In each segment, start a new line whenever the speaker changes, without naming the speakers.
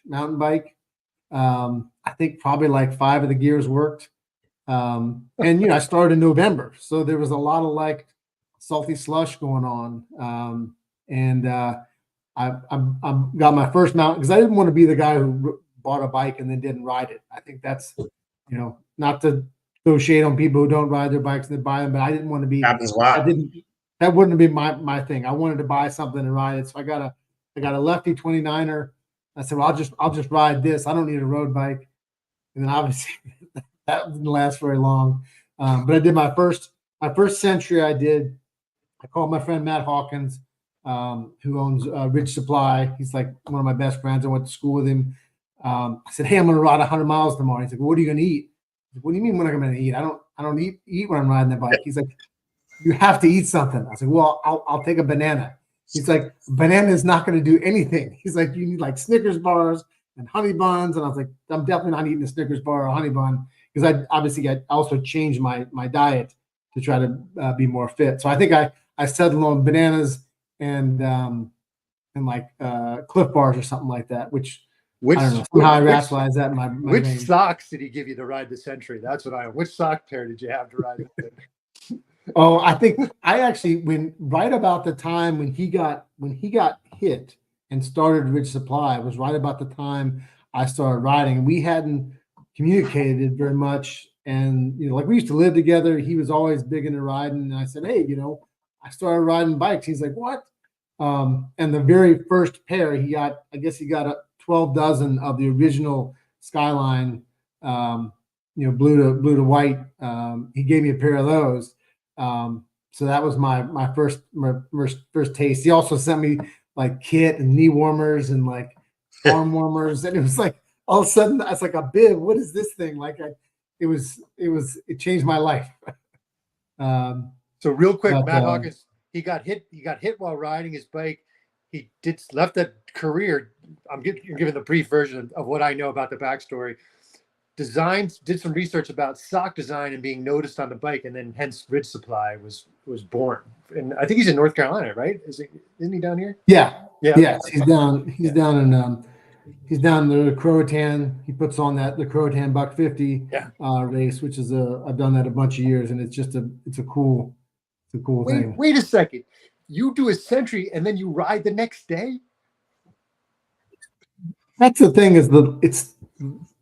mountain bike. I think probably like 5 of the gears worked. And I started in November, so there was a lot of like salty slush going on. And I got my first mount because I didn't want to be the guy who bought a bike and then didn't ride it. I think that's, not to throw shade on people who don't ride their bikes and they buy them, but I didn't want to be, that wouldn't be my thing. I wanted to buy something and ride it. So I got a lefty 29er. I said, well, I'll just ride this. I don't need a road bike. And then obviously that didn't last very long. But I did my first century. I called my friend Matt Hawkins, who owns Ridge Supply. He's like one of my best friends. I went to school with him. I said, hey, I'm going to ride 100 miles tomorrow. He's like, well, what are you going to eat? Said, what do you mean when I'm going to eat? I don't eat when I'm riding the bike. He's like, you have to eat something. I said, well, I'll take a banana. He's like, banana is not going to do anything. He's like, you need like Snickers bars and honey buns. And I was like, I'm definitely not eating a Snickers bar or honey bun, because I also changed my diet to try to be more fit. So I think I settled on bananas and like Cliff bars or something like that, which I don't know. Somehow I rationalized that in my
which
brain.
socks did he give you to ride the Century? That's what which sock pair did you have to ride it?
Oh, I think I actually right about the time when he got hit and started Ridge Supply was right about the time I started riding. We hadn't communicated very much, and like we used to live together. He was always big into riding, and I said, hey, I started riding bikes. He's like, what? And the very first pair he got, I guess he got 12 dozen of the original Skyline, blue to white. He gave me a pair of those. So that was my first taste. He also sent me like kit and knee warmers and like arm warmers, and it was like all of a sudden I was like, a bib. What is this thing? Like it changed my life.
So real quick, Matt Hawkins, he got hit while riding his bike. He left that career. I'm giving the brief version of what I know about the backstory. Did some research about sock design and being noticed on the bike, and then hence Ridge Supply was born. And I think he's in North Carolina, right? Isn't he down here?
Yeah. Yes, he's down in the Croatan. He puts on the Croatan Buck 50 race, which is I've done that a bunch of years, and it's a cool thing.
Wait a second. You do a Century and then you ride the next day?
That's the thing, it's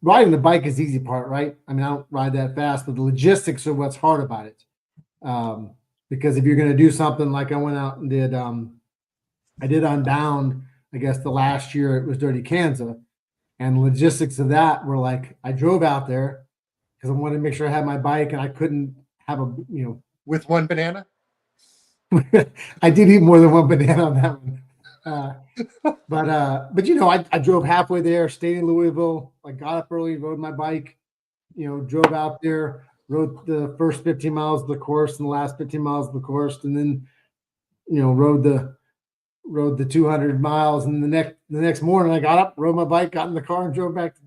riding the bike is the easy part, right? I mean, I don't ride that fast, but the logistics are what's hard about it. Because if you're going to do something like I went out and did, I did Unbound, I guess the last year it was Dirty Kansas, and the logistics of that were like, I drove out there because I wanted to make sure I had my bike, and I couldn't have
with one banana.
I did eat more than one banana on that one. But I drove halfway there, stayed in Louisville. I got up early, rode my bike, drove out there, rode the first 15 miles of the course and the last 15 miles of the course, and then, rode the 200 miles. And the next morning I got up, rode my bike, got in the car and drove back to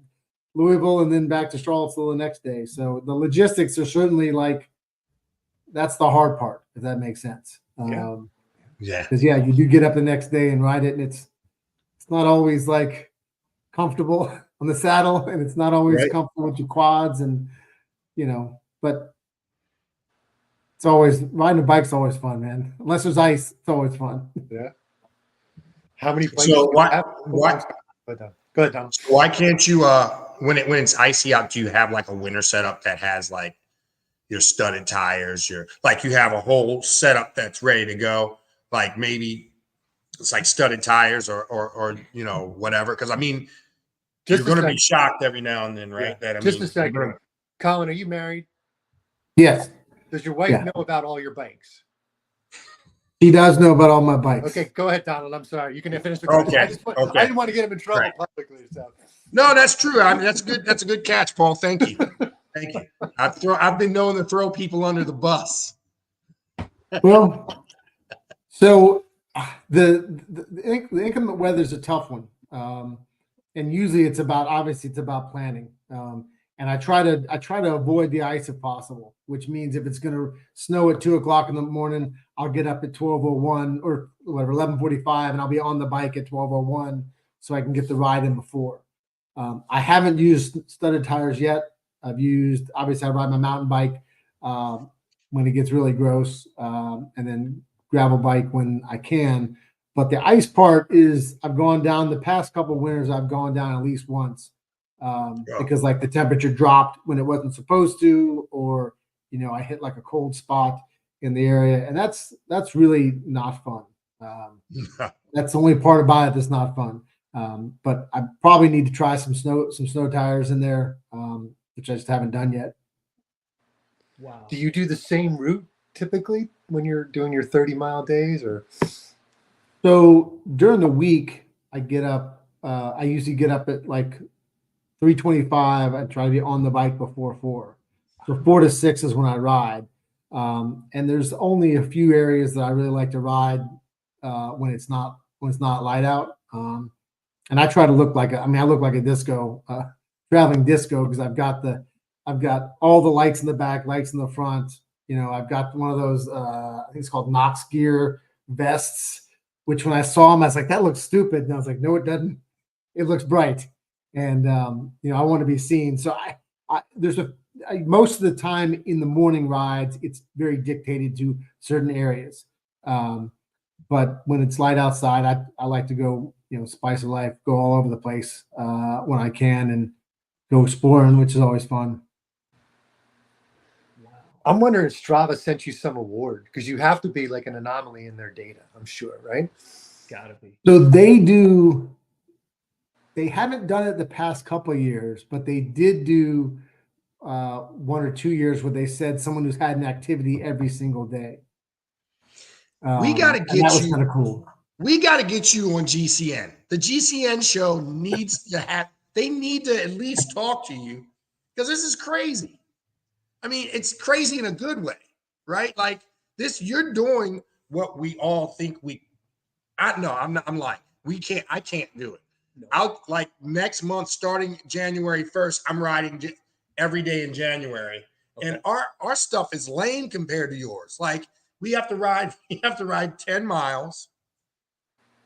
Louisville and then back to Charlottesville the next day. So the logistics are certainly that's the hard part, if that makes sense. Because you do get up the next day and ride it, and it's not always like comfortable on the saddle, and it's not always comfortable with your quads, and but it's always riding a bike's always fun, man. Unless there's ice, it's always fun.
Yeah. How many bikes?
So
Go ahead, Tom.
Why can't you when it's icy out, do you have like a winter setup that has like your studded tires, you have a whole setup that's ready to go? Like maybe it's like studded tires or whatever. Because I mean, you're going to be shocked every now and then, right?
Yeah. A second. Colin, are you married?
Yes.
Does your wife know about all your bikes?
She does know about all my bikes.
Okay, go ahead, Donald. I'm sorry. You can finish the question. I didn't want to get him in trouble publicly. So.
No, that's true. I mean, that's good. That's a good catch, Paul. Thank you. Thank you. I've been known to throw people under the bus.
Well, so the inclement weather is a tough one, and usually it's about planning. And I try to avoid the ice if possible, which means if it's going to snow at 2:00 in the morning, I'll get up at 12:01 or whatever 11:45, and I'll be on the bike at 12:01 so I can get the ride in before. I haven't used studded tires yet. Obviously I ride my mountain bike when it gets really gross, and then gravel bike when I can. But the ice part is I've gone down the past couple of winters. I've gone down at least once because like the temperature dropped when it wasn't supposed to, or I hit like a cold spot in the area, and that's really not fun. That's the only part about it that's not fun. But I probably need to try some snow tires in there, which I just haven't done yet.
Wow. Do you do the same route typically when you're doing your 30-mile days, or?
So during the week, I get up. I usually get up at like 3:25. I try to be on the bike before 4. So 4 to 6 is when I ride. And there's only a few areas that I really like to ride when it's not light out. And I try to look like I look like a disco, traveling disco, because I've got all the lights in the back, lights in the front. I've got one of those I think it's called Knox gear vests, which when I saw them, I was like, that looks stupid. And I was like, no, it doesn't. It looks bright. And I want to be seen. So most of the time in the morning rides, it's very dictated to certain areas. But when it's light outside, I like to go, spice of life, go all over the place when I can and go exploring, which is always fun.
Wow. I'm wondering if Strava sent you some award, because you have to be like an anomaly in their data, I'm sure, right?
Gotta be.
So they do. They haven't done it the past couple of years, but they did do 1 or 2 years where they said someone who's had an activity every single day.
We got to get
that was
you.
kind of cool.
We got to get you on GCN. The GCN show needs to have. They need to at least talk to you, because this is crazy. I mean, it's crazy in a good way, right? Like this, you're doing what we all think I'm like, I can't do it. No. I'll like next month, starting January 1st, I'm riding every day in January. Okay. And our stuff is lame compared to yours. Like we have to ride 10 miles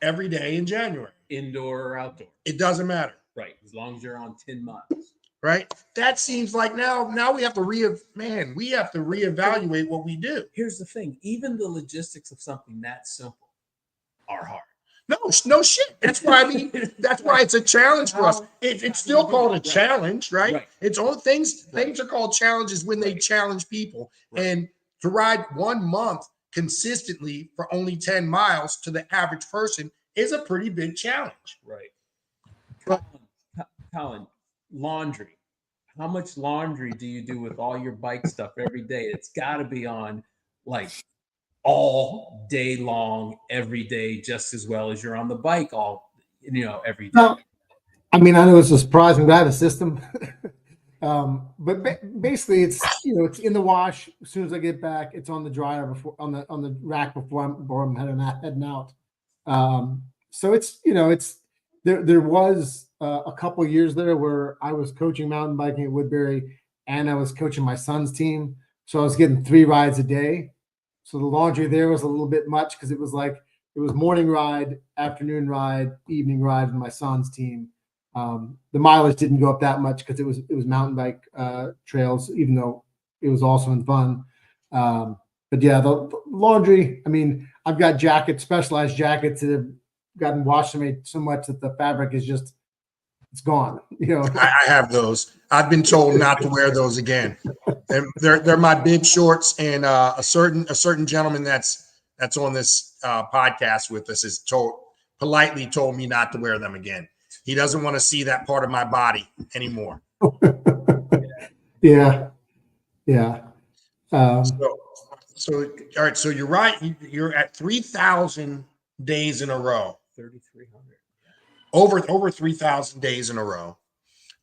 every day in January.
Indoor or outdoor.
It doesn't matter.
Right. As long as you're on 10 miles.
Right. That seems like now we have to reevaluate what we do.
Here's the thing. Even the logistics of something that simple are hard.
No shit. That's why that's why it's a challenge for us. It's still called a challenge, right? It's all things are called challenges when they challenge people. Right. And to ride 1 month consistently for only 10 miles to the average person is a pretty big challenge.
Right. Colin, laundry. How much laundry do you do with all your bike stuff every day? It's got to be on like all day long, every day, just as well as you're on the bike every day.
Well, I know it's surprising, but I have a system. But basically, it's it's in the wash as soon as I get back. It's on the dryer before on the rack before I'm heading out. So it's there was a couple of years there where I was coaching mountain biking at Woodbury, and I was coaching my son's team, so I was getting 3 rides a day. So the laundry there was a little bit much, because it was morning ride, afternoon ride, evening ride with my son's team. The mileage didn't go up that much because it was mountain bike trails, even though it was also in fun. But yeah, the laundry, I've got specialized jackets that have gotten washed so much that the fabric is just, it's gone.
I have those. I've been told not to wear those again. They're my bib shorts, and a certain gentleman that's on this podcast with us has politely told me not to wear them again. He doesn't want to see that part of my body anymore.
Yeah.
So all right. So you're right. You're at 3,000 days in a row.
3,300.
Over 3,000 days in a row.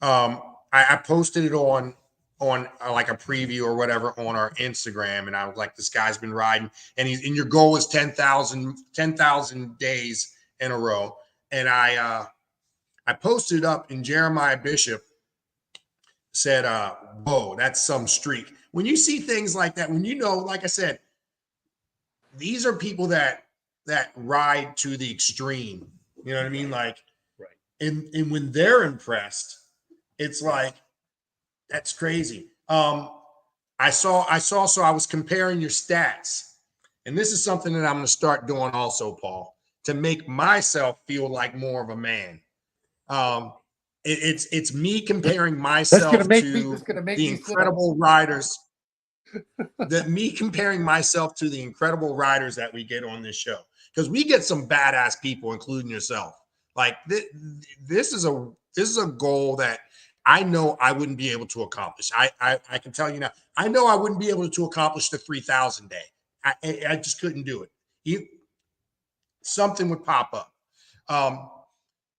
I posted it on like a preview or whatever on our Instagram, and I was like, this guy's been riding, and your goal is 10,000 days in a row. And I posted it up, and Jeremiah Bishop said, whoa, that's some streak. When you see things like that, like I said, these are people that ride to the extreme. You know what I mean? Like,
right.
and when they're impressed, it's like, that's crazy. I was comparing your stats, and this is something that I'm going to start doing also, Paul, to make myself feel like more of a man. It's me comparing myself to the incredible riders. Me comparing myself to the incredible riders that we get on this show, because we get some badass people, including yourself. Like this is a goal that I know I wouldn't be able to accomplish. I can tell you now, I know I wouldn't be able to accomplish the 3,000 day. I just couldn't do it. Something would pop up.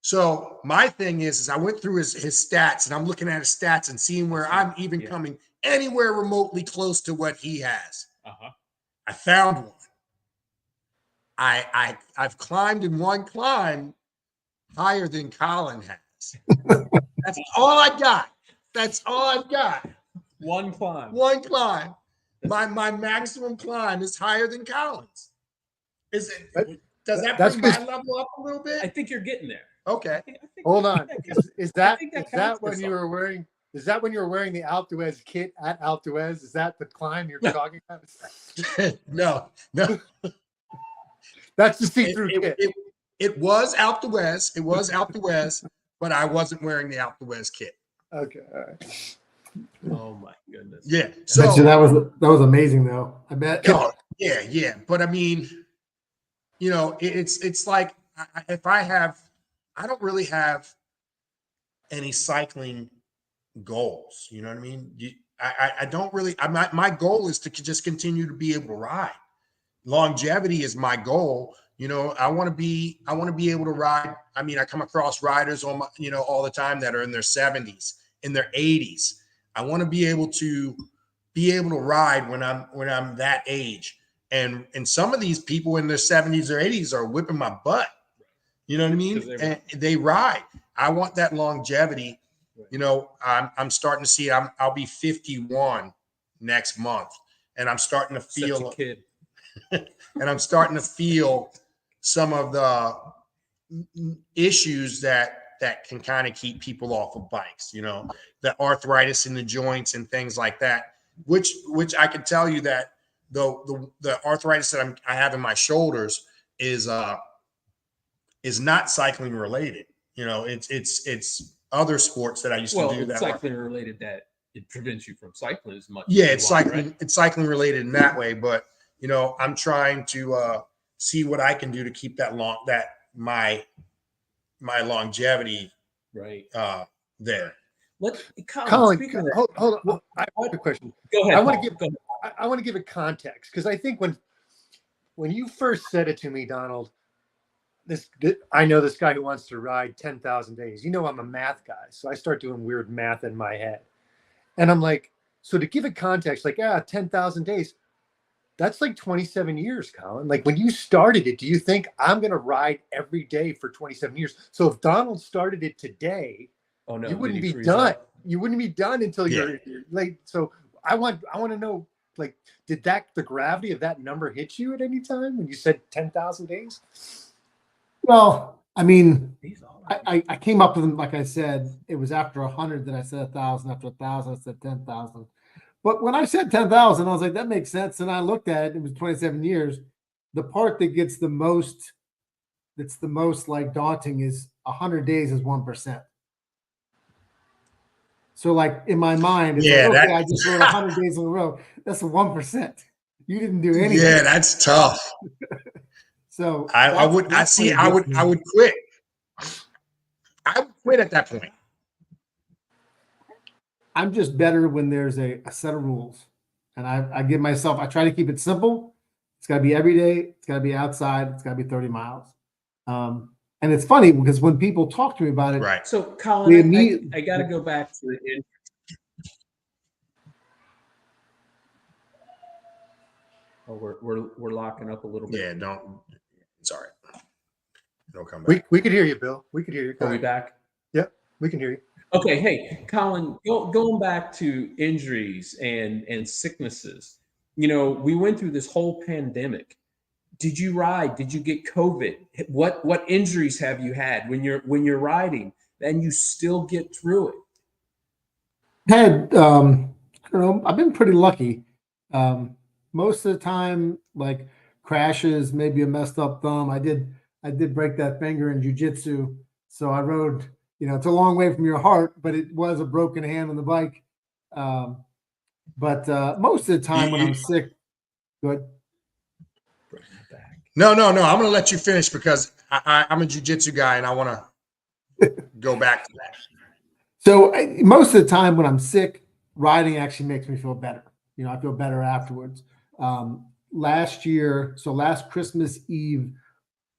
So my thing is I went through his stats, and I'm looking at his stats and seeing where I'm even coming anywhere remotely close to what he has. I found one. I've climbed in one climb higher than Colin has. That's all I got. That's all I've got.
One climb.
One climb. My maximum climb is higher than Colin's. Does that bring my level up a little bit?
I think you're getting there.
Okay.
Hold on. Is that when you were wearing? Is that when you were wearing the Alpe d'Huez kit at Alpe d'Huez? Is that the climb you're talking about?
No.
That's the see-through kit.
It was Alpe d'Huez. It was Alpe d'Huez, but I wasn't wearing the Alpe d'Huez kit.
Okay. All right.
Oh my goodness.
Yeah.
So that was amazing though. I bet.
Yeah. But I mean, it's like I don't really have any cycling goals. You know what I mean? I don't really. My goal is to just continue to be able to ride. Longevity is my goal. I want to be able to ride. I mean, I come across riders on all the time that are in their 70s, in their 80s. I want to be able to ride when I'm that age. And some of these people in their 70s or 80s are whipping my butt. You know what I mean? And they ride. I want that longevity. I'm starting to see I'll be 51 next month, and I'm starting to feel
such a kid.
and I'm starting to feel some of the issues that can kind of keep people off of bikes, the arthritis in the joints and things like that, which I can tell you that the arthritis that I have in my shoulders is not cycling related. It's other sports that I used to do that
cycling related, that it prevents you from cycling as much.
Yeah, it's cycling related in that way, but I'm trying to see what I can do to keep my longevity there.
Colin, hold on. I have a question.
Go ahead.
I want to give a context, because I think when you first said it to me, Donald, I know this guy who wants to ride 10,000 days. I'm a math guy, so I start doing weird math in my head, and I'm like, so to give it context, 10,000 days. That's like 27 years, Colin. Like, when you started it, do you think I'm going to ride every day for 27 years? So if Donald started it today, you wouldn't be done. You wouldn't be done until you're late. So I want to know, did the gravity of that number hit you at any time when you said 10,000 days?
Well, I mean, I came up with them, like I said, it was after 100 that I said 1,000. After 1,000, I said 10,000. But when I said 10,000, I was like, that makes sense. And I looked at it, it was 27 years. The part that gets the most daunting is 100 days is 1%. So in my mind, I just rode 100 days in a row. That's 1%. You didn't do anything.
Yeah, that's tough.
So
I would quit. I would quit at that point.
I'm just better when there's a set of rules, and I give myself, I try to keep it simple. It's got to be every day. It's got to be outside. It's got to be 30 miles. And it's funny because when people talk to me about it,
right.
So Colin, I got to go back to the we're locking up a little bit.
Yeah, it's all right. Don't come back.
We could hear you, Bill. We could hear you.
Are we back?
Yep, we can hear you.
Okay, hey, Colin, going back to injuries and sicknesses, we went through this whole pandemic. Did you ride? Did you get COVID? What injuries have you had when you're riding? And you still get through it.
Had I've been pretty lucky. Most of the time, like crashes, maybe a messed up thumb. I did break that finger in jujitsu, so I rode. It's a long way from your heart, but it was a broken hand on the bike. But most of the time when I'm sick, good.
No. I'm going to let you finish because I'm a jujitsu guy and I want to go back to that.
So most of the time when I'm sick, riding actually makes me feel better. I feel better afterwards. Last Christmas Eve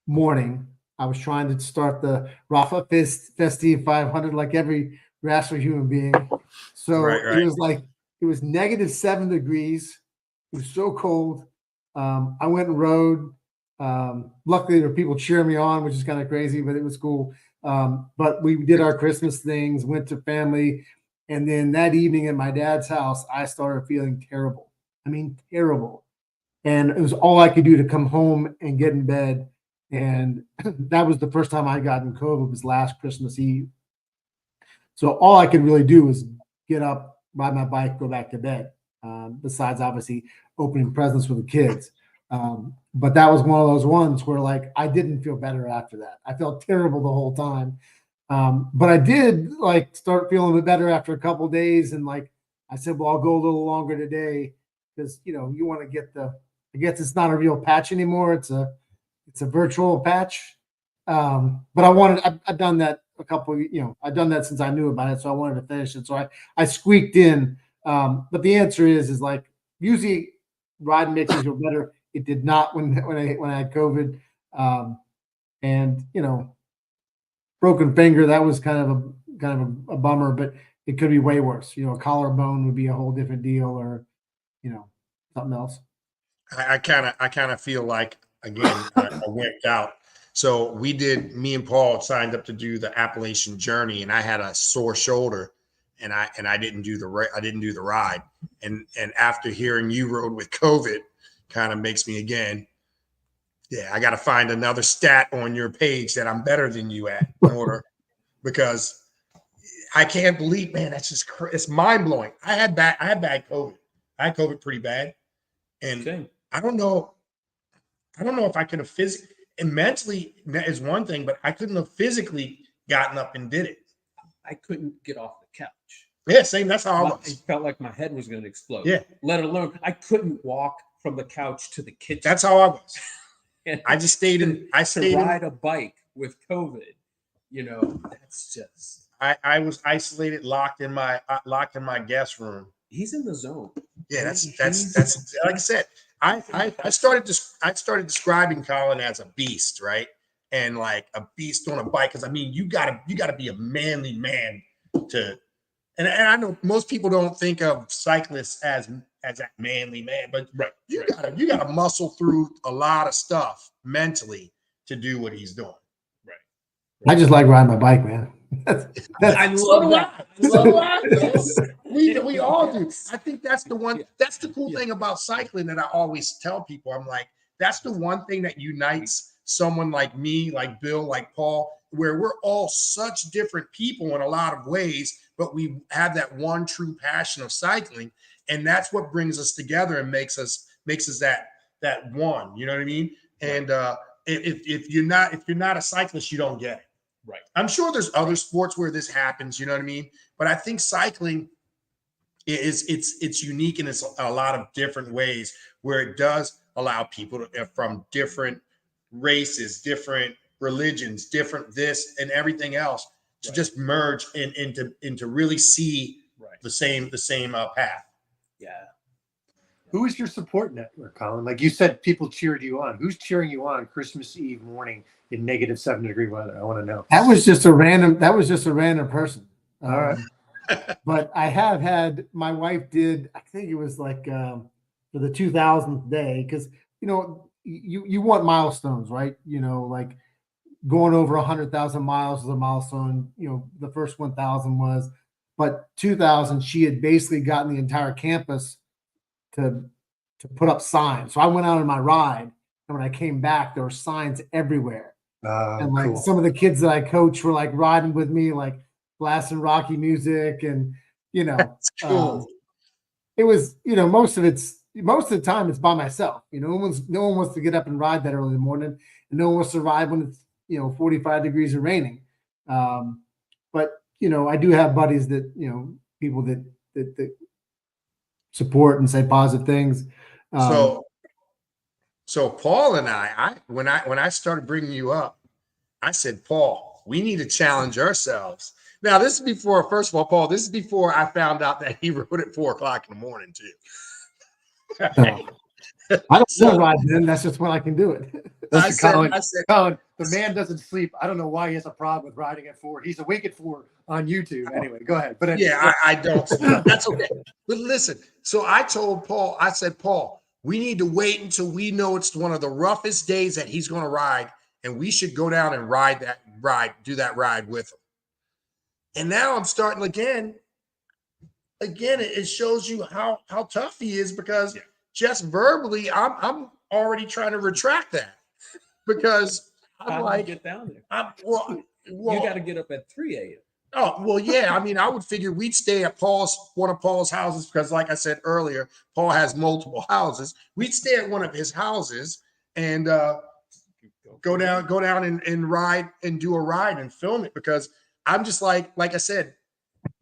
morning, I was trying to start the Rafa Festive 500 like every rational human being. So
Right.
it was -7 degrees. It was so cold. I went and rode. Luckily, there were people cheering me on, which is kind of crazy, but it was cool. But we did our Christmas things, went to family. And then that evening at my dad's house, I started feeling terrible. I mean, terrible. And it was all I could do to come home and get in bed. And that was the first time I gotten COVID, was last Christmas Eve. So all I could really do was get up, ride my bike, go back to bed. Besides obviously opening presents with the kids. But that was one of those ones where like I didn't feel better after that. I felt terrible the whole time. But I did like start feeling a bit better after a couple of days. And like I said, well, I'll go a little longer today because you want to get I guess it's not a real patch anymore. It's a virtual patch. But I've done that I've done that since I knew about it. So I wanted to finish it. So I squeaked in. But the answer is like usually riding makes me feel better. It did not when I had COVID. And broken finger, that was kind of a bummer, but it could be way worse. A collarbone would be a whole different deal, or something else.
I kind of feel like again I went out. So me and Paul signed up to do the Appalachian Journey, and I had a sore shoulder, and I didn't do the ride. And after hearing you rode with COVID, kind of makes me again. Yeah, I got to find another stat on your page that I'm better than you at in order, because I can't believe, man, that's just it's mind blowing. I had bad COVID. I had COVID pretty bad, and
Same.
I don't know if I could have physically and mentally is one thing, but I couldn't have physically gotten up and did it.
I couldn't get off the couch.
Yeah, same. That's how I was.
It felt like my head was going to explode.
Yeah.
Let alone I couldn't walk from the couch to the kitchen.
That's how I was. I just stayed in.
To ride a bike with COVID. That's just.
I was isolated, locked in my guest room.
He's in the zone.
Yeah, that's like I said. I started describing Colin as a beast, right? And like a beast on a bike, because I mean you gotta be a manly man to. And I know most people don't think of cyclists as that manly man, but you gotta muscle through a lot of stuff mentally to do what he's doing.
I just like riding my bike, man.
I love that.
We all do. I think that's the one. That's the cool thing about cycling that I always tell people. I'm like, that's the one thing that unites someone like me, like Bill, like Paul, where we're all such different people in a lot of ways, but we have that one true passion of cycling, and that's what brings us together and makes us that one. You know what I mean? And if you're not a cyclist, you don't get it.
Right.
I'm sure there's other sports where this happens, you know what I mean? But I think cycling it's unique in a lot of different ways, where it does allow people from different races, different religions, different this and everything else to just merge and to really see the same path.
Yeah.
Who is your support network, Colin? Like you said, people cheered you on. Who's cheering you on Christmas Eve morning in -7 degree weather? I want to know.
That was just a random person.
All right.
But I have had, my wife did, I think it was like for the 2000th day, because you want milestones, right? Like going over 100,000 miles is a milestone. The first 1,000 was, but 2,000, she had basically gotten the entire campus to put up signs. So I went out on my ride And when I came back, there were signs everywhere. And like
Cool.
some of the kids that I coach were like riding with me, like blasting Rocky music. And, you know,
That's cool.
it was, you know, most of the time it's by myself. You know, no one wants to get up and ride that early in the morning, and no one wants to ride when it's, you know, 45 degrees and raining. But, you know, I do have buddies that, you know, people that support and say positive things.
So Paul and when I started bringing you up, I said, Paul, we need to challenge ourselves. Now, this is before, first of all, Paul, this is before I found out that he rode at 4 o'clock in the morning too.
I don't want to ride then. That's just when I can do it.
Colin, the man doesn't sleep. I don't know why he has a problem with riding at 4. He's awake at 4 on YouTube. Anyway, go ahead. But
yeah, I don't. That's okay. But listen, so I told Paul, I said, Paul, we need to wait until we know it's one of the roughest days that he's going to ride, and we should go down and do that ride with him. And now I'm starting again. Again, it shows you how tough he is, because just verbally, I'm already trying to retract that, because I'm like,
get down there.
Well,
you got to get up at 3 a.m.
Oh, well, yeah. I mean, I would figure we'd stay at one of Paul's houses, because like I said earlier, Paul has multiple houses. We'd stay at one of his houses and go down and ride and do a ride and film it, because I'm just like I said,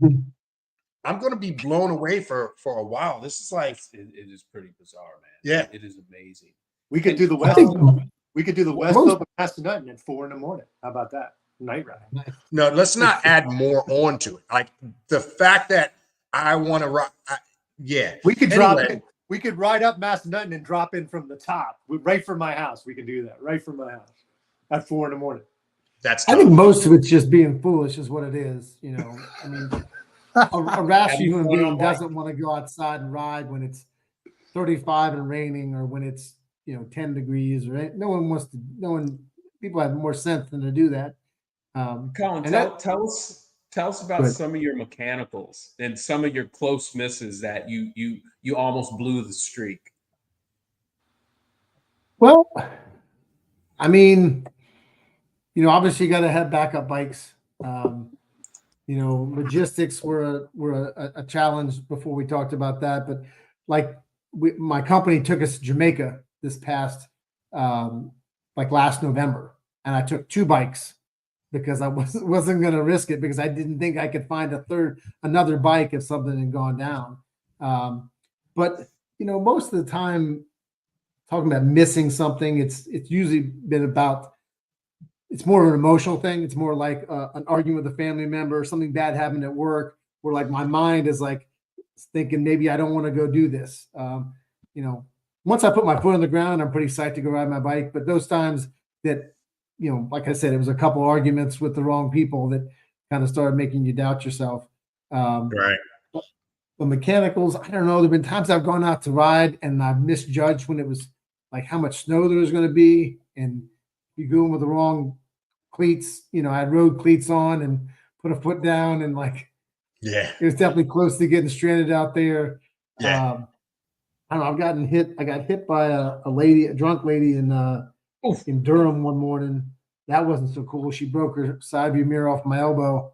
I'm going to be blown away for a while. This is like,
it is pretty bizarre, man.
Yeah.
It is amazing.
We could do the West Slope. We could do the West Slope of Massanutten at 4 in the morning. How about that? Night ride.
No, let's not add more onto it. Like the fact that I want to ride.
We could drop in. We could ride up Massanutten and drop in from the top, right from my house. We can do that right from my house at 4 in the morning.
That's tough.
I think most of it's just being foolish is what it is. You know, I mean, a rational human being doesn't want to go outside and ride when it's 35 and raining, or when it's, you know, 10 degrees, or people have more sense than to do that.
Colin, tell us about some of your mechanicals and some of your close misses that you almost blew the streak.
Well, I mean, you know, obviously you got to have backup bikes. You know, logistics were a challenge before we talked about that, but like my company took us to Jamaica this past like last November, and I took 2 bikes because I wasn't going to risk it, because I didn't think I could find another bike if something had gone down. But you know, most of the time, talking about missing something, it's usually been about, it's more of an emotional thing. It's more like an argument with a family member, something bad happened at work, where like my mind is like thinking maybe I don't want to go do this. You know, once I put my foot on the ground, I'm pretty psyched to go ride my bike. But those times that, you know, like I said, it was a couple arguments with the wrong people that kind of started making you doubt yourself.
Right.
The mechanicals, I don't know. There've been times I've gone out to ride and I've misjudged when it was like how much snow there was going to be, and you go in with the wrong cleats. You know, I had road cleats on and put a foot down, and like,
yeah,
it was definitely close to getting stranded out there.
Yeah.
I don't know. I've gotten hit. I got hit by a drunk lady in Durham one morning. That wasn't so cool. She broke her side view mirror off my elbow.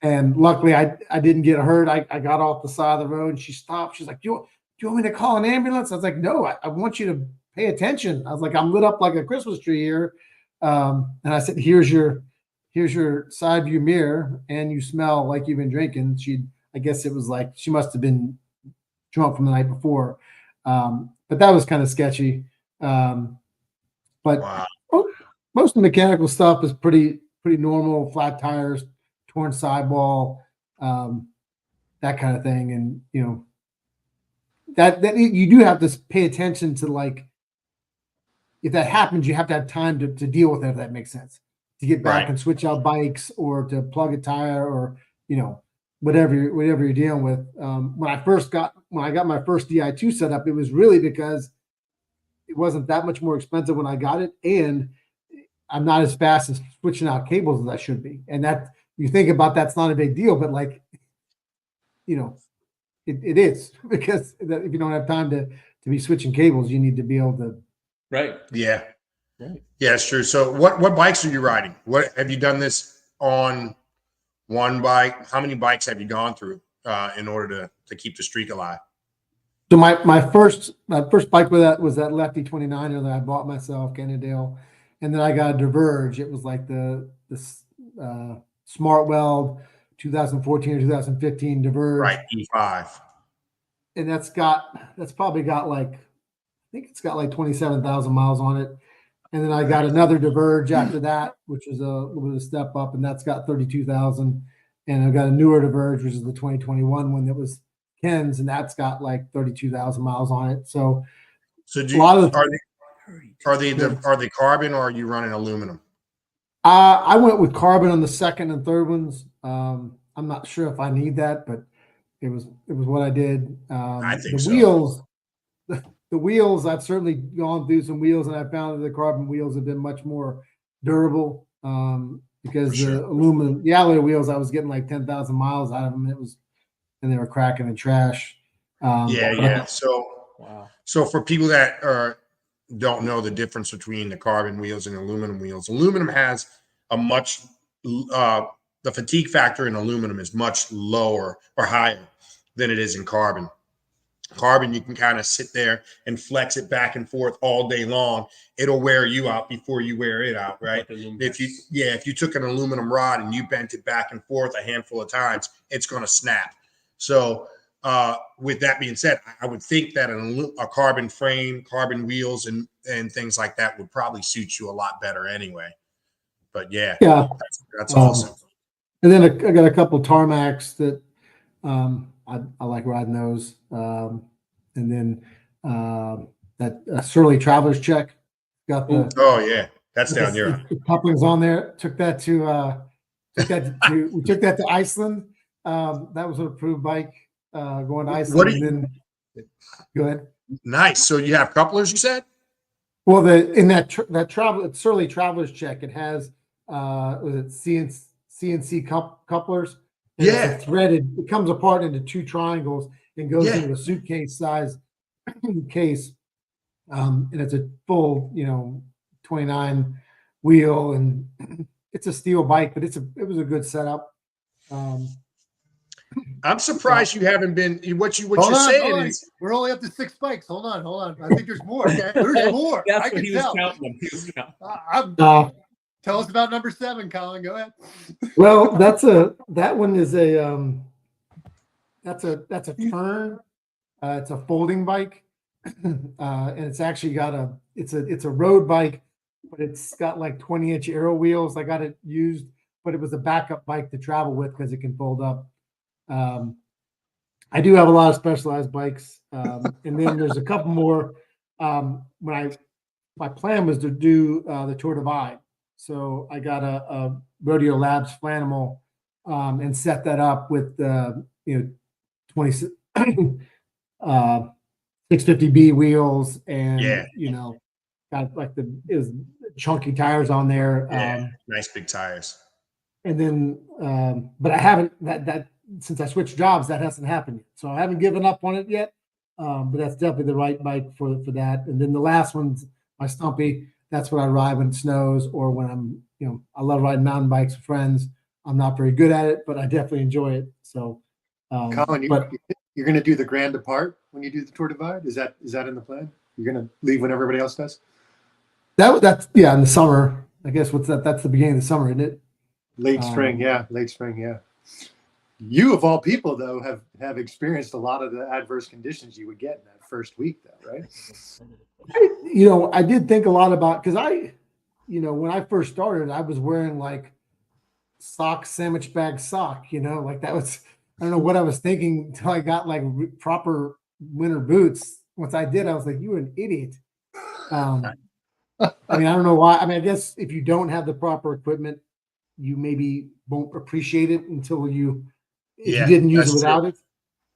And luckily I didn't get hurt. I got off the side of the road, and she stopped. She's like, do you want me to call an ambulance? I was like, no, I want you to pay attention. I was like, I'm lit up like a Christmas tree here. And I said, here's your side view mirror, and you smell like you've been drinking. I guess it was like, she must've been drunk from the night before. But that was kind of sketchy. But
wow.
Most of the mechanical stuff is pretty normal, flat tires, torn sidewall, that kind of thing. And, you know, that you do have to pay attention to, like, if that happens, you have to have time to deal with it, if that makes sense, to get back and switch out bikes, or to plug a tire, or, you know, whatever you're dealing with. When I got my first Di2 set up, it was really because it wasn't that much more expensive when I got it, and I'm not as fast as switching out cables as I should be. And that, you think about, that's not a big deal, but like, you know, it is, because if you don't have time to be switching cables, you need to be able to
Right.
Yeah.
Right.
Yeah, it's true. So what bikes are you riding? What have you done this on one bike? How many bikes have you gone through in order to keep the streak alive?
So my first bike with that was that Lefty 29er that I bought myself, Cannondale, and then I got a Diverge. It was like the Smart Weld 2014 or 2015 Diverge,
Right, E5.
and that's probably got like, I think it's got like 27,000 miles on it. And then I got another Diverge after that, which was a little bit of a step up, and that's got 32,000. And I've got a newer Diverge, which is the 2021 one that was Ken's, and that's got like 32,000 miles on it. So
So
a lot of
are they carbon or are you running aluminum?
I went with carbon on the second and third ones. I'm not sure if I need that, but it was what I did.
I think
the
so.
wheels, the wheels, I've certainly gone through some wheels, and I found that the carbon wheels have been much more durable because the aluminum, the alloy wheels, I was getting like 10,000 miles out of them. And they were cracking in trash.
Yeah. So
Wow.
So for people that don't know the difference between the carbon wheels and aluminum wheels, aluminum has a much the fatigue factor in aluminum is much lower or higher than it is in carbon. Carbon, you can kind of sit there and flex it back and forth all day long. It'll wear you out before you wear it out, right? If you took an aluminum rod and you bent it back and forth a handful of times, it's going to snap. So with that being said, I would think that a carbon frame, carbon wheels, and things like that would probably suit you a lot better anyway. But yeah, that's awesome.
And then I got a couple Tarmacs that I like riding those. And then that Surly Traveler's Check got the
that's down here.
The couplings on there. Took that to we took that to Iceland. That was an approved bike going to Iceland. Go ahead.
Nice. So you have couplers, you said?
Well, that travel Surly Traveler's Check, it has was it CNC couplers. And it's threaded. It comes apart into two triangles and goes into a suitcase size case. And it's a full, 29 wheel, and it's a steel bike, but it was a good setup.
I'm surprised you haven't been. What you're saying is
we're only up to 6 bikes. Hold on. I think there's more. Okay? There's more.
That's what he was counting
them. Tell us about number 7, Colin. Go ahead.
Well, that's a turn. It's a folding bike, and it's actually got it's a road bike, but it's got like 20-inch aero wheels. I got it used, but it was a backup bike to travel with because it can fold up. I do have a lot of specialized bikes, and then there's a couple more. My plan was to do the Tour Divide. So I got a Rodeo Labs Flanimal and set that up with 650B wheels and got like chunky tires on there.
Nice big tires.
And then but I haven't that since I switched jobs, that hasn't happened yet. So I haven't given up on it yet. But that's definitely the right bike for that. And then the last one's my Stumpy. That's what I ride when it snows or when I'm, I love riding mountain bikes with friends. I'm not very good at it, but I definitely enjoy it. So,
Colin, you're going to do the Grand Depart when you do the Tour Divide? Is that in the plan? You're going to leave when everybody else does?
That's in the summer. I guess that's the beginning of the summer, isn't it?
Late spring, yeah. You, of all people, though, have experienced a lot of the adverse conditions you would get in that first week, though, right?
I did think a lot about, because when I first started, I was wearing like sandwich bag sock, like that was, I don't know what I was thinking until I got like proper winter boots. Once I did, I was like, you're an idiot. I don't know why. I guess if you don't have the proper equipment, you maybe won't appreciate it until you didn't use it without it.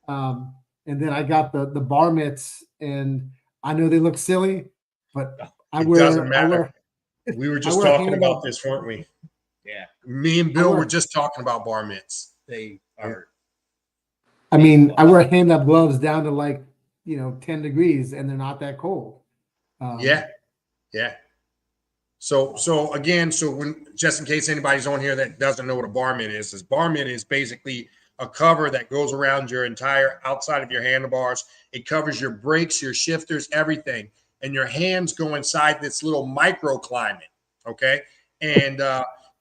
And then I got the bar mitts, and I know they look silly, but
doesn't matter. We were just talking about this, weren't we?
Yeah.
Me and Bill were just talking about bar mitts.
They are.
I wear hand-up gloves down to 10 degrees, and they're not that cold.
Yeah. So again, when just in case anybody's on here that doesn't know what a bar mitt is bar mitt is basically a cover that goes around your entire outside of your handlebars. It covers your brakes, your shifters, everything, and your hands go inside this little microclimate. Okay, and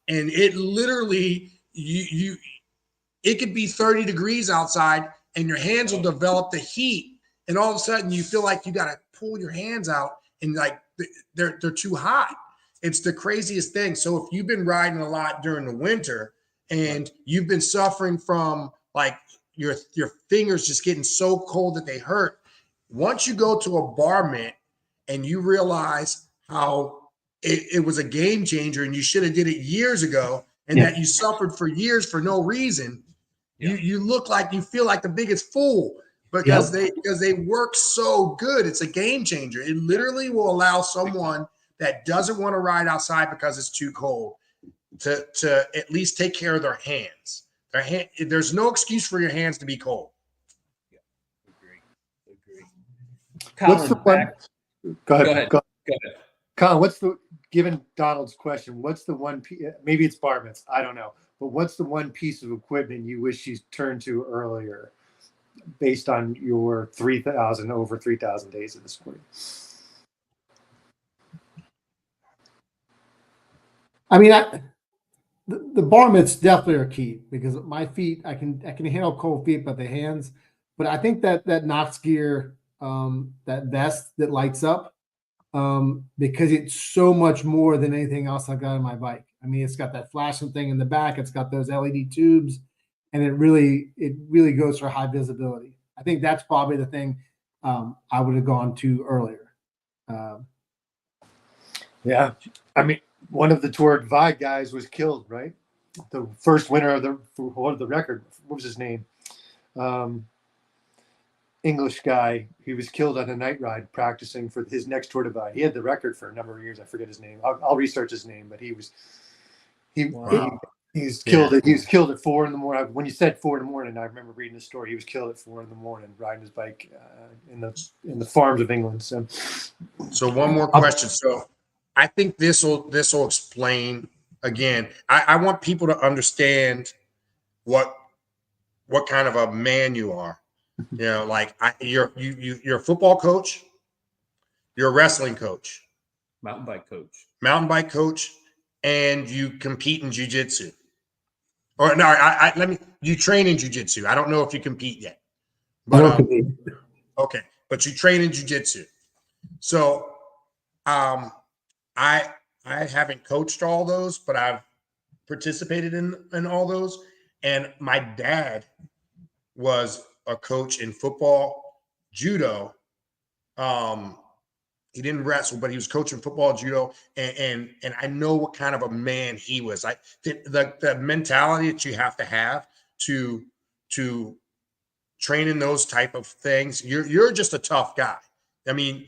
it literally it could be 30 degrees outside, and your hands will develop the heat, and all of a sudden you feel like you got to pull your hands out, and like they're too hot. It's the craziest thing. So if you've been riding a lot during the winter and you've been suffering from like your fingers just getting so cold that they hurt, once you go to a bar mitt and you realize how it was a game changer and you should have did it years ago and that you suffered for years for no reason, you look like you feel like the biggest fool because they work so good. It's a game changer. It literally will allow someone that doesn't want to ride outside because it's too cold to at least take care of their hands. There's no excuse for your hands to be cold.
Agree.
What's the one? Go ahead. Colin, given Donald's question, what's the one, maybe it's bar mitts, I don't know, but what's the one piece of equipment you wish you turned to earlier based on your over 3,000 days of the sport?
I mean, the bar mitts definitely are key because my feet, I can handle cold feet, but the hands. But I think that Knox gear, that vest that lights up, because it's so much more than anything else I've got on my bike. I mean, it's got that flashing thing in the back. It's got those LED tubes, and it really goes for high visibility. I think that's probably the thing I would have gone to earlier.
Yeah, I mean, one of the Tour Divide guys was killed, right? The first winner of the record. What was his name? English guy. He was killed on a night ride practicing for his next Tour Divide. He had the record for a number of years. I forget his name. I'll research his name, but he was killed. He was killed at 4 a.m. When you said 4 a.m, I remember reading the story. He was killed at 4 a.m. riding his bike in the farms of England.
So one more question. So I think this will explain again. I want people to understand what kind of a man you are. You know, like you're a football coach, you're a wrestling coach,
mountain bike coach,
and you compete in jiu-jitsu. Or no, you train in jiu-jitsu. I don't know if you compete yet. But,
I don't compete.
Okay, but you train in jiu-jitsu. So I haven't coached all those, but I've participated in all those. And my dad was a coach in football, judo. He didn't wrestle, but he was coaching football, judo, and I know what kind of a man he was. The mentality that you have to train in those type of things. You're just a tough guy. I mean,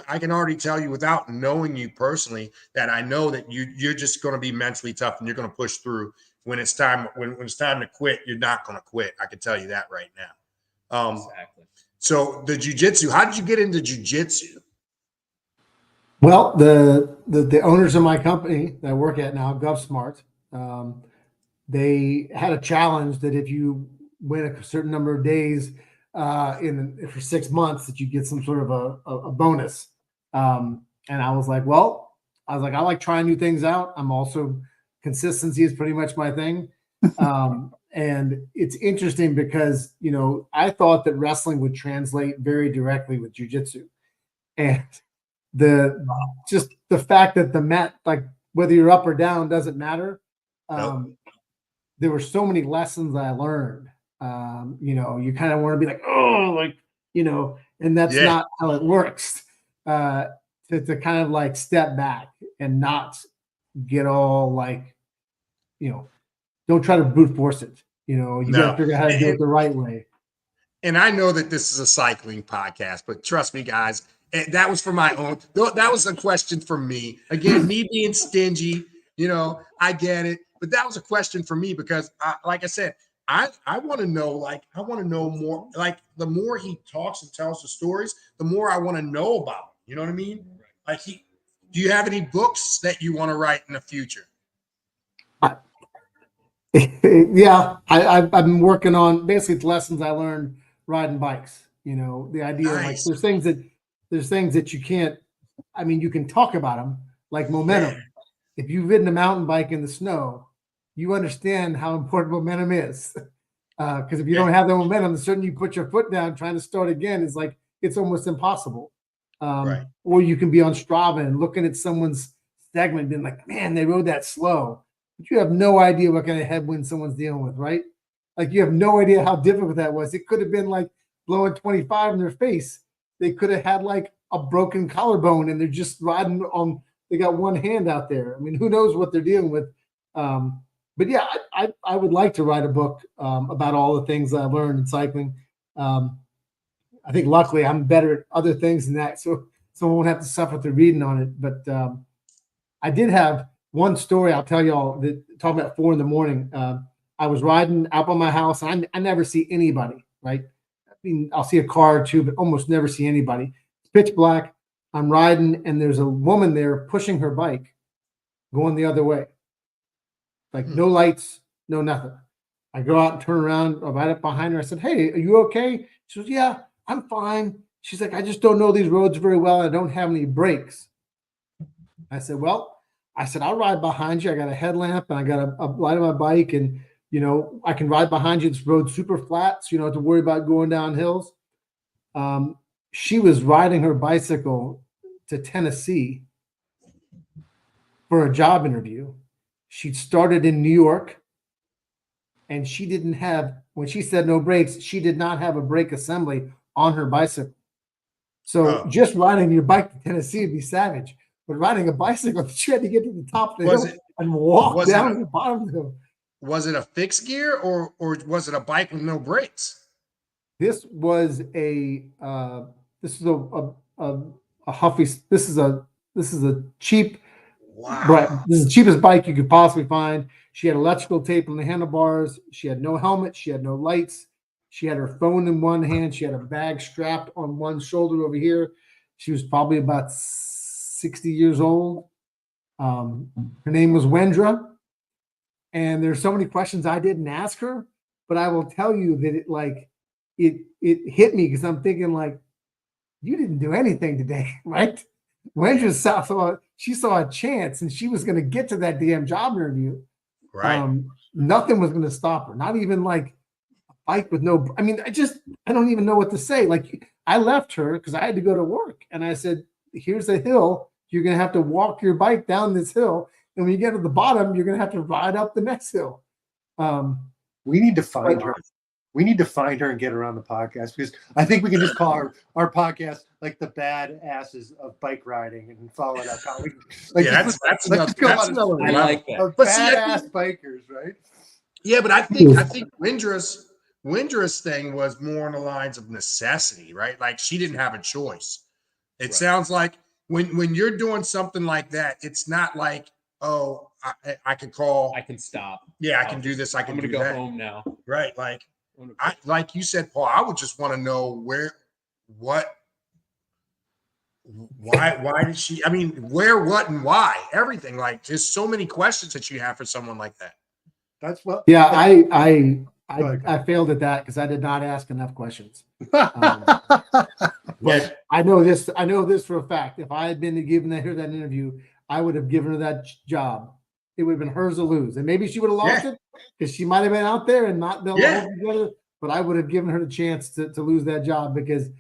I can already tell you without knowing you personally that I know that you're just going to be mentally tough and you're going to push through. When it's time to quit, you're not going to quit. I can tell you that right now.
Exactly.
So the jiu-jitsu, how did you get into jiu-jitsu?
Well, the owners of my company that I work at now, GovSmart, they had a challenge that if you win a certain number of days for 6 months, that you get some sort of a bonus. And I was like, I like trying new things out. I'm also, consistency is pretty much my thing. And it's interesting because, I thought that wrestling would translate very directly with jiu-jitsu. And the fact that the mat, like whether you're up or down, doesn't matter. There were so many lessons I learned. You kind of want to be like, and that's not how it works. To kind of like step back and not get all like, don't try to brute force it. You got to figure out how to do it the right way.
And I know that this is a cycling podcast, but trust me, guys, that was for my own. That was a question for me. Again, me being stingy, I get it. But that was a question for me because, like I said, I want to know, I want to know more. Like, the more he talks and tells the stories, the more I want to know about him. You know what I mean? Like, Do you have any books that you want to write in the future?
Yeah, I've been working on basically the lessons I learned riding bikes. You know, the idea like
Nice.
there's things that you can't. I mean, you can talk about them like momentum. If you've ridden a mountain bike in the snow, you understand how important momentum is. Because if you don't have the momentum, the second you put your foot down trying to start again, is like it's almost impossible.
Right.
Or you can be on Strava and looking at someone's segment, being like, "Man, they rode that slow," but you have no idea what kind of headwind someone's dealing with, right? Like you have no idea how difficult that was. It could have been like blowing 25 in their face. They could have had like a broken collarbone, and they're just riding on. They got one hand out there. I mean, who knows what they're dealing with? But yeah, I would like to write a book about all the things I've learned in cycling. I think luckily I'm better at other things than that, so someone won't have to suffer through reading on it. But I did have one story I'll tell y'all. That talking about 4 a.m. I was riding out by my house, and I never see anybody. Right? I mean, I'll see a car or two, but almost never see anybody. It's pitch black. I'm riding, and there's a woman there pushing her bike, going the other way. Like no lights, no nothing. I go out and turn around, I'm right up behind her. I said, "Hey, are you okay?" She goes, "Yeah, I'm fine." She's like, "I just don't know these roads very well. I don't have any brakes." I said, "Well," I said, "I'll ride behind you. I got a headlamp and I got a light on my bike, and I can ride behind you. This road's super flat, so you don't have to worry about going down hills." She was riding her bicycle to Tennessee for a job interview. She'd started in New York, and she didn't have, when she said no brakes, she did not have a brake assembly on her bicycle. So just riding your bike to Tennessee would be savage, but riding a bicycle, she had to get to the top of the hill and walk down to the bottom of the hill.
Was it a fixed gear or was it a bike with no brakes?
This was a Huffy. This is a cheap.
Wow.
Right. This is the cheapest bike you could possibly find. She had electrical tape on the handlebars. She had no helmet. She had no lights. She had her phone in one hand. She had a bag strapped on one shoulder over here. She was probably about 60 years old. Her name was Wendra. And there's so many questions I didn't ask her, but I will tell you that it hit me because I'm thinking like, you didn't do anything today, right? Wendra saw a chance, and she was going to get to that damn job interview.
Right.
Nothing was going to stop her. Not even like a bike with no. I mean, I don't even know what to say. Like I left her because I had to go to work, and I said, "Here's a hill. You're going to have to walk your bike down this hill, and when you get to the bottom, you're going to have to ride up the next hill."
We need to find her. We need to find her and get her on the podcast, because I think we can just call our podcast like the bad asses of bike riding and follow it up.
That's another
I like that.
But badass bikers, right?
Yeah, but I think Windra's thing was more on the lines of necessity, right? Like she didn't have a choice. It sounds like when you're doing something like that, it's not like, oh, I can call,
I can stop.
Yeah, I can do this. I'm
gonna go home now.
Right, like you said, Paul. I would just want to know why did she? I mean, where, what, and why? Everything. Like, there's so many questions that you have for someone like that.
That's what.
Yeah, I failed at that because I did not ask enough questions. But I know this for a fact. If I had been given that interview, I would have given her that job. It would have been hers to lose, and maybe she would have lost it because she might have been out there and not been able to hold it together. But I would have given her the chance to lose that job, because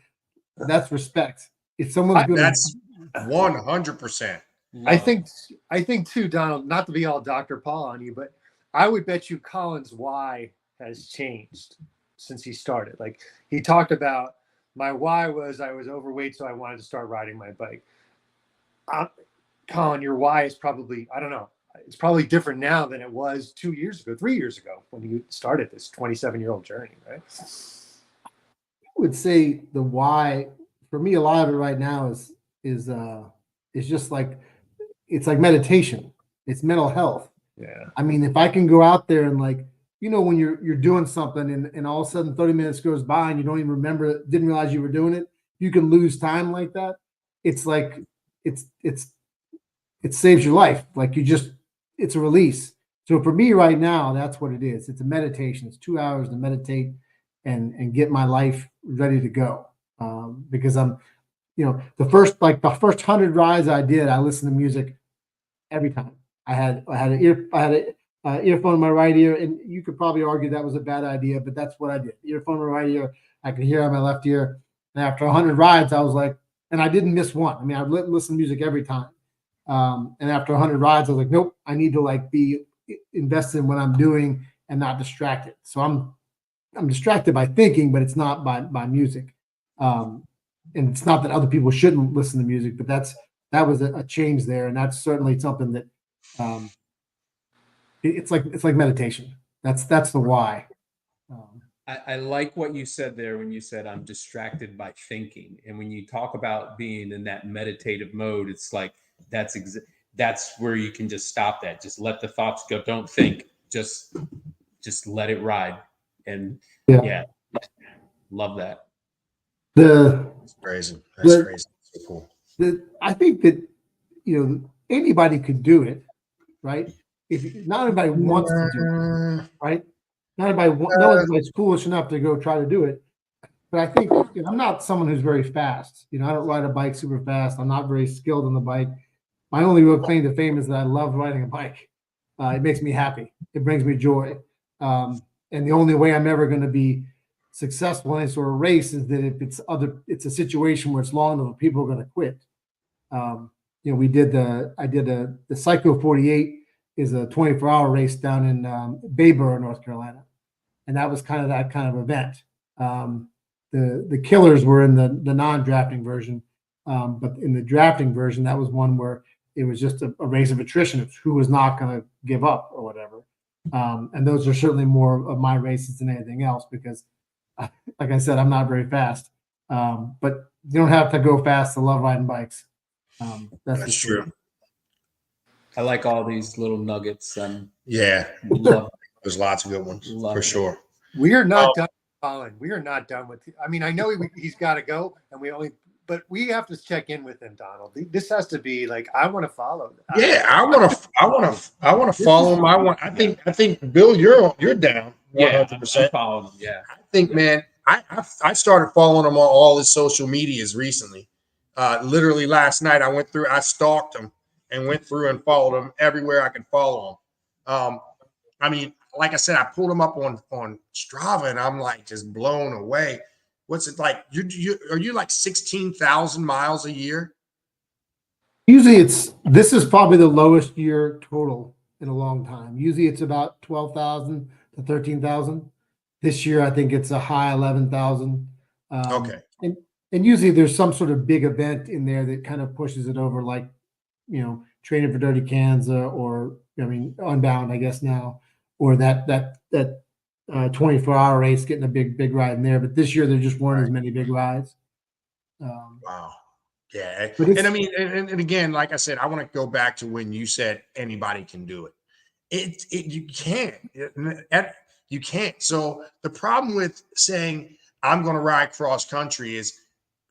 that's respect. If someone's good,
that's 100%.
I think too, Donald. Not to be all Dr. Paul on you, but I would bet you Colin's why has changed since he started. Like he talked about, my why was I was overweight, so I wanted to start riding my bike. Colin, your why is probably, I don't know, it's probably different now than it was 2 years ago, 3 years ago, when you started this 27-year-old journey, right?
I would say the why for me, a lot of it right now is just like, it's like meditation. It's mental health.
Yeah.
I mean, if I can go out there and like, when you're doing something and all of a sudden 30 minutes goes by and you don't even remember, didn't realize you were doing it, you can lose time like that. It's like, it's it saves your life. Like it's a release. So for me right now, that's what it is. It's a meditation. It's 2 hours to meditate and get my life ready to go. Because I'm, the first 100 rides I did, I listened to music every time. I had an earphone in my right ear, and you could probably argue that was a bad idea, but that's what I did. Earphone in my right ear, I could hear on my left ear. And after 100 rides, I was like, and I didn't miss one. I mean, I listen to music every time. And after 100 rides, I was like, nope, I need to like be invested in what I'm doing and not distracted. So I'm distracted by thinking, but it's not by music. And it's not that other people shouldn't listen to music, but that was a change there, and that's certainly something that it's like meditation. That's the why.
I like what you said there when you said I'm distracted by thinking, and when you talk about being in that meditative mode, it's like that's where you can just stop that, just let the thoughts go, don't think, just let it ride, and yeah love that.
That's crazy. That's crazy. So cool.
I think that anybody could do it, right? If not everybody wants to do it, right? Not everybody, no one's foolish enough to go try to do it. But I think I'm not someone who's very fast. I don't ride a bike super fast. I'm not very skilled on the bike. My only real claim to fame is that I love riding a bike. It makes me happy. It brings me joy. And the only way I'm ever going to be successful in any sort of race is that if it's a situation where it's long enough, people are going to quit. I did the Psycho 48 is a 24-hour race down in Bayboro, North Carolina. And that was that kind of event. The killers were in the non-drafting version. But in the drafting version, that was one where it was just a race of attrition of who was not going to give up or whatever. And those are certainly more of my races than anything else because, like I said, I'm not very fast. But you don't have to go fast to love riding bikes. That's
true.
I like all these little nuggets.
Yeah, there's lots of good ones for sure.
We are not done, Colin. We are not done with. I mean, I know he's got to go, but we have to check in with him, Donald. This has to be like I want to follow.
Yeah, I want to follow him. I think Bill, you're down 100%.
I'm following him. Yeah,
I think, man, I started following him on all his social medias recently. Literally last night, I stalked him and went through and followed him everywhere I could follow him. I mean, like I said, I pulled him up on Strava, and I'm like just blown away. What's it like? Are you like 16,000 miles a year?
Usually this is probably the lowest year total in a long time. Usually it's about 12,000 to 13,000. This year, I think it's a high 11,000.
Okay.
And usually there's some sort of big event in there that kind of pushes it over, like, Training for Dirty Kansas or Unbound, I guess now, or that 24-hour race, getting a big ride in there. But this year there just weren't as many big rides.
Wow. Yeah. And I mean, and again, like I said, I want to go back to when you said anybody can do it. You can't. You can't. So the problem with saying I'm going to ride cross country is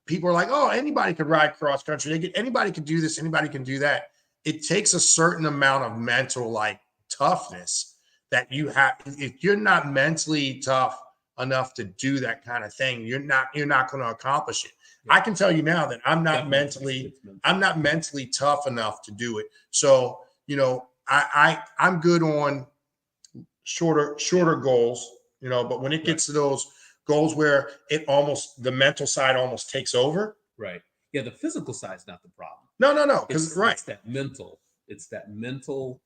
people are like, oh, anybody could ride cross country. Anybody could do this. Anybody can do that. It takes a certain amount of mental toughness that you have. If you're not mentally tough enough to do that kind of thing, you're not going to accomplish it. I can tell you now that I'm not mentally tough enough to do it. So, I'm good on shorter goals, but when it gets to those goals where the mental side almost takes over.
Right. Yeah. The physical side's not the problem.
No. Because
it's that mental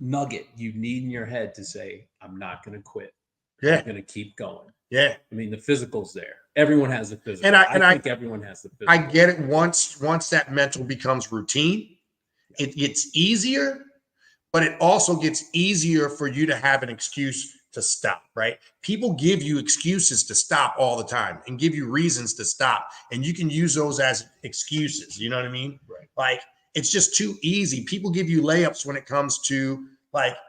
nugget you need in your head to say, I'm not going to quit.
Yeah.
I'm going to keep going.
Yeah.
I mean, the physical's there. Everyone has the physical.
And I think
everyone has the physical.
I get it. Once that mental becomes routine, it gets easier, but it also gets easier for you to have an excuse to stop, right? People give you excuses to stop all the time and give you reasons to stop. And you can use those as excuses. You know what I mean?
Right.
Like, it's just too easy. People give you layups when it comes to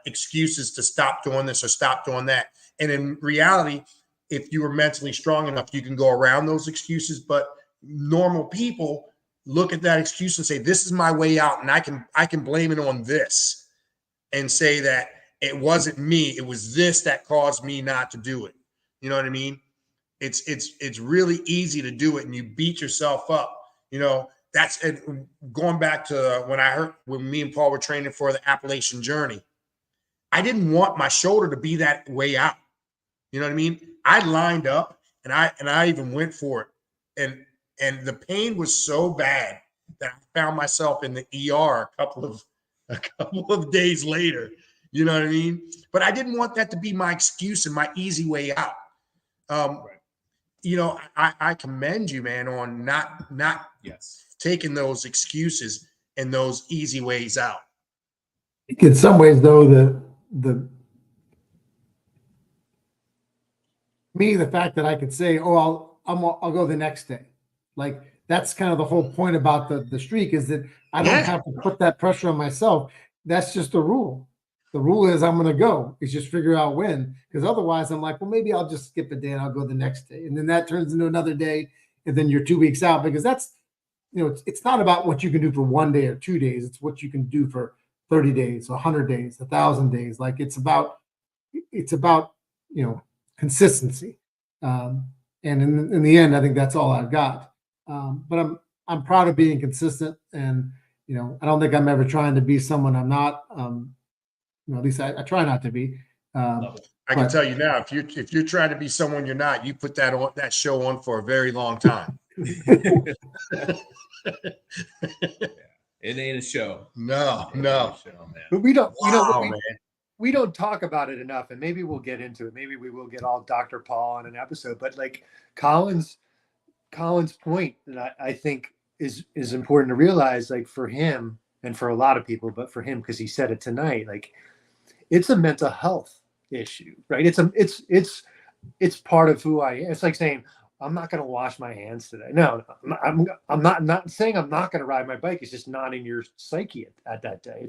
excuses to stop doing this or stop doing that. And in reality, if you are mentally strong enough, you can go around those excuses. But normal people, look at that excuse and say, this is my way out, and I can blame it on this and say that it wasn't me, it was this that caused me not to do it. You know what I mean? It's really easy to do it, and you beat yourself up. You know, that's going back to when me and Paul were training for the Appalachian Journey. I didn't want my shoulder to be that way out. You know what I mean? I lined up and I even went for it. And the pain was so bad that I found myself in the ER a couple of days later. You know what I mean? But I didn't want that to be my excuse and my easy way out. You know, I commend you, man, on not taking those excuses and those easy ways out.
In some ways, though, the fact that I could say, "Oh, I'll go the next day," like that's kind of the whole point about the streak, is that I don't have to put that pressure on myself. That's just the rule. The rule is I'm going to go. It's just figure out when, because otherwise I'm like, well, maybe I'll just skip a day and I'll go the next day, and then that turns into another day, and then you're 2 weeks out, because that's, you know, it's not about what you can do for 1 day or 2 days. It's what you can do for 30 days, 100 days, 1,000 days. Like it's about, you know, consistency. And in the end, I think that's all I've got. But I'm proud of being consistent, and, you know, I don't think I'm ever trying to be someone I'm not. You know, at least I try not to be.
I can tell you now, if you're trying to be someone you're not, you put that show on for a very long time.
It ain't a show.
No.
Show, but we don't.
Wow,
you know, we don't talk about it enough, and maybe we'll get into it. Maybe we will get all Dr. Paul on an episode. But like Colin's point that I think is important to realize, like for him and for a lot of people, but for him, because he said it tonight, like it's a mental health issue, right? It's part of who I am. It's like saying, I'm not going to wash my hands today. No, I'm not saying I'm not going to ride my bike. It's just not in your psyche at that day.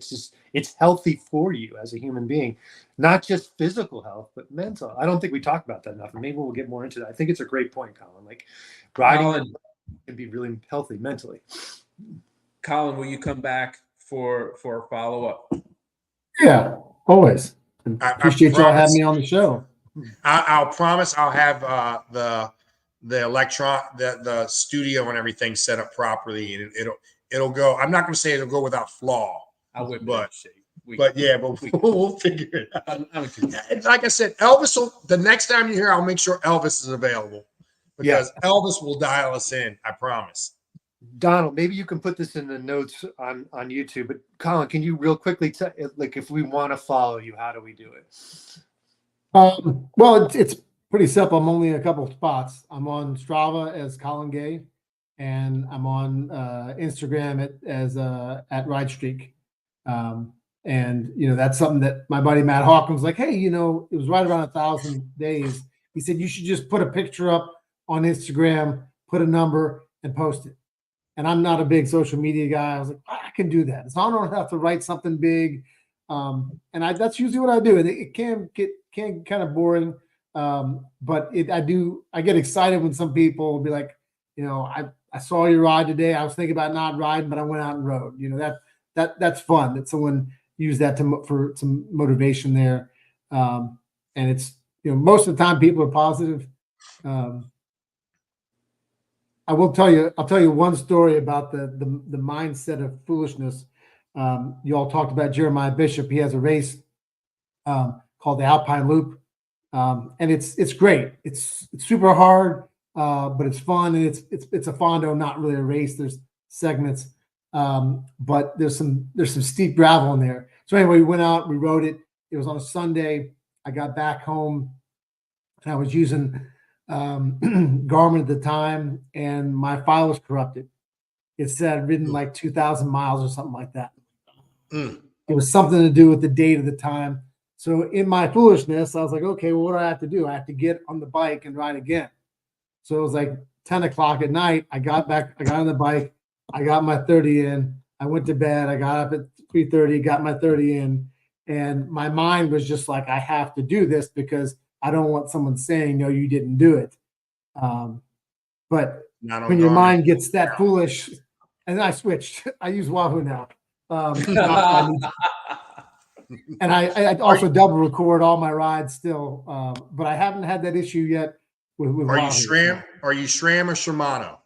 It's healthy for you as a human being, not just physical health, but mental. I don't think we talk about that enough, and maybe we'll get more into that. I think it's a great point, Colin. Like riding can be really healthy mentally.
Colin, will you come back for a follow-up?
Yeah, always. I appreciate y'all having me on the show.
I'll promise I'll have the studio and everything set up properly, and it'll go. I'm not going to say it'll go without flaw.
I would,
but we'll figure it out. Like I said, the next time you're here, I'll make sure Elvis is available, because Elvis will dial us in. I promise.
Donald, maybe you can put this in the notes on YouTube, but Colin, can you real quickly like if we want to follow you, how do we do it?
Well, it's pretty simple. I'm only in a couple of spots. I'm on Strava as Colin Gay, and I'm on Instagram at Ride Streak. And you know, that's something that my buddy Matt Hawkins was like, hey, you know, it was right around 1,000 days. He said you should just put a picture up on Instagram, put a number, and post it. And I'm not a big social media guy. I was like, I can do that. So I don't have to write something big. And that's usually what I do. And it can get kind of boring. But I get excited when some people will be like, you know, I saw you ride today. I was thinking about not riding, but I went out and rode. You know, that's fun that someone used that for some motivation there. And it's, you know, most of the time people are positive. I'll tell you one story about the mindset of foolishness. You all talked about Jeremiah Bishop. He has a race called the Alpine Loop, and it's great. It's super hard, but it's fun, and it's a fondo, not really a race. There's segments, but there's some steep gravel in there. So anyway, we went out, we rode it. It was on a Sunday. I got back home, and I was using Garmin at the time, and my file was corrupted. It said ridden like 2,000 miles or something like that. It was something to do with the date of the time. So in my foolishness, I was like, okay, well, what do I have to do? I have to get on the bike and ride again. So it was like 10 o'clock at night. I got on the bike. I got my 30 in. I went to bed. I got up at 3:30, got my 30 in. And my mind was just like, I have to do this because I don't want someone saying, no, you didn't do it. But when your mind gets that foolish, and then I switched. I use Wahoo now. And I also double record all my rides still, but I haven't had that issue yet with
Are you
Wahoo.
SRAM? Are you SRAM or Shimano?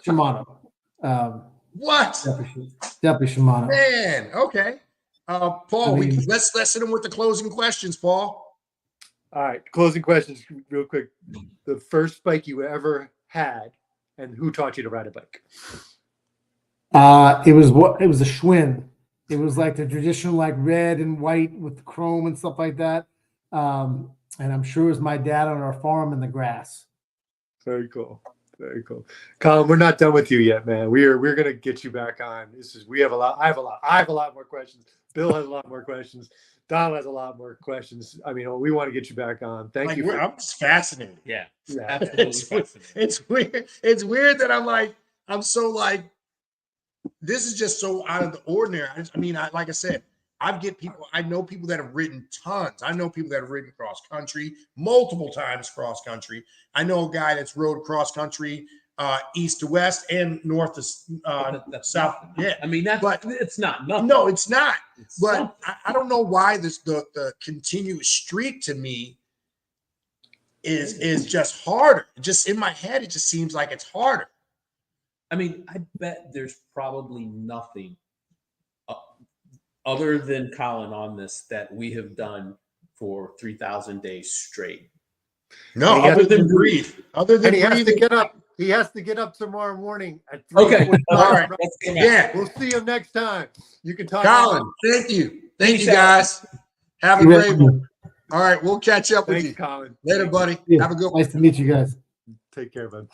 Shimano.
What?
Definitely Shimano.
Man, okay. Paul,
I mean,
let's hit him with the closing questions, Paul.
All right, closing questions, real quick. The first bike you ever had, and who taught you to ride a bike?
It was a Schwinn. It was like the traditional, like red and white with chrome and stuff like that. And I'm sure it was my dad on our farm in the grass.
Very cool. Very cool. Colin, we're not done with you yet, man. We're gonna get you back on. We have a lot. I have a lot more questions. Bill has a lot more questions. Don has a lot more questions. I mean, we want to get you back on. Thank you.
I'm just fascinated.
Yeah,
Yeah.
absolutely fascinating.
It's weird. It's weird that I'm so like, this is just so out of the ordinary. Like I said, I know people that have ridden tons. I know people that have ridden cross country multiple times cross country. I know a guy that's rode cross country east to west and north to south.
Nothing.
Yeah.
I mean, it's not nothing.
No, it's not.
It's
But
something.
I don't know why the continuous streak to me is just harder. Just in my head, it just seems like it's harder.
I mean, I bet there's probably nothing other than Colin on this that we have done for 3,000 days straight.
No, other than breathe. Other than
And he has to
breathing.
get up. He has to get up tomorrow morning at 3.
Okay,
All right. Yeah.
We'll see him next time. You can talk.
Colin, thank you. Thank
Peace
you,
out.
guys. Have a great one. All right, we'll catch up with
Thanks,
you.
Colin.
Later, buddy.
Yeah,
Have a good one.
nice to meet you guys.
Take care, bud.